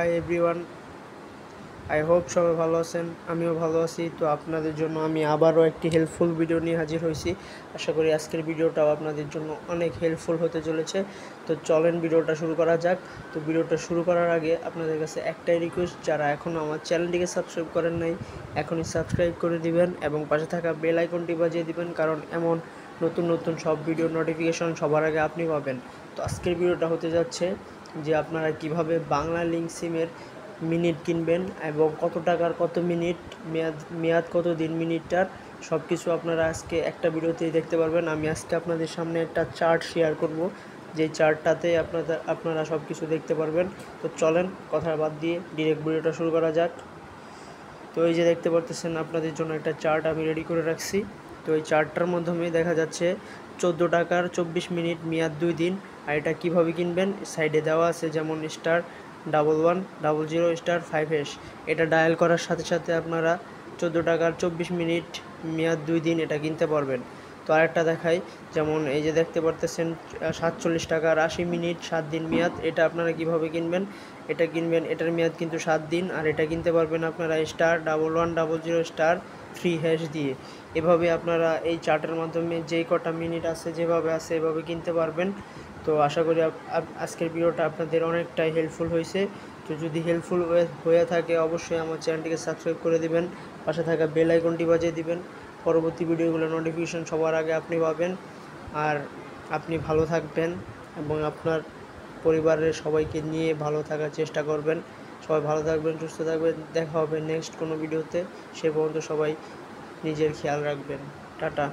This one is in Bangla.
হাই এভরিওয়ান, আই হোপ সবাই ভালো আছেন। আমিও ভালো আছি। তো আপনাদের জন্য আমি আবারও একটি হেল্পফুল ভিডিও নিয়ে হাজির হয়েছি। আশা করি আজকের ভিডিওটাও আপনাদের জন্য অনেক হেল্পফুল হতে চলেছে। তো চলেন ভিডিওটা শুরু করা যাক। তো ভিডিওটা শুরু করার আগে আপনাদের কাছে একটাই রিকোয়েস্ট, যারা এখনও আমার চ্যানেলটিকে সাবস্ক্রাইব করেন নাই এখনই সাবস্ক্রাইব করে দিবেন এবং পাশে থাকা বেল আইকনটি বাজিয়ে দিবেন, কারণ এমন নতুন নতুন সব ভিডিও নোটিফিকেশন সবার আগে আপনি পাবেন। তো আজকের ভিডিওটা হতে যাচ্ছে যে আপনারা কিভাবে বাংলা লিঙ্ক সিমের মিনিট কিনবেন এবং কত টাকার কত মিনিট, মেয়াদ কত দিন মিনিটটার, সব কিছু আপনারা আজকে একটা ভিডিওতেই দেখতে পারবেন। আমি আজকে আপনাদের সামনে একটা চার্ট শেয়ার করব, যে চার্টটাতে আপনারা সব কিছু দেখতে পারবেন। তো চলেন কথা বাদ দিয়ে ডিরেক্ট ভিডিওটা শুরু করা যাক। তো এই যে দেখতে পারতেছেন, আপনাদের জন্য একটা চার্ট আমি রেডি করে রাখছি। তো এই চার্টটার মাধ্যমে দেখা যাচ্ছে 14 টাকার 24 মিনিট, মেয়াদ 2 দিন। আর এটা কীভাবে কিনবেন সাইডে দেওয়া আছে, যেমন *1100*5#। এটা ডায়াল করার সাথে সাথে আপনারা 14 টাকার 24 মিনিট, মেয়াদ 2 দিন এটা কিনতে পারবেন। তো আরেকটা দেখাই, যেমন এই যে দেখতে পারতেছেন 47 টাকার 80 মিনিট 7 দিন মেয়াদ। এটা আপনারা কিভাবে কিনবেন, এটার মেয়াদ কিন্তু 7 দিন, আর এটা কিনতে পারবেন আপনারা *1100*3# দিয়ে। এভাবে আপনারা এই চার্টের মাধ্যমে যেই কটা মিনিট আছে যেভাবে আছে এভাবে কিনতে পারবেন। তো আশা করি আজকের ভিডিওটা আপনাদের অনেকটাই হেল্পফুল হয়েছে। তো যদি হেল্পফুল হয়ে থাকে অবশ্যই আমার চ্যানেলটিকে সাবস্ক্রাইব করে দিবেন, পাশে থাকা বেল আইকনটি বাজিয়ে দিবেন। পরবর্তী ভিডিওগুলোর নোটিফিকেশন সবার আগে আপনি পাবেন। আর আপনি ভালো থাকবেন এবং আপনার পরিবারের সবাইকে নিয়ে ভালো থাকার চেষ্টা করবেন। সবাই ভালো থাকবেন, সুস্থ থাকবেন। দেখা হবে নেক্সট কোনো ভিডিওতে। সে পর্যন্ত সবাই নিজের খেয়াল রাখবেন। টাটা।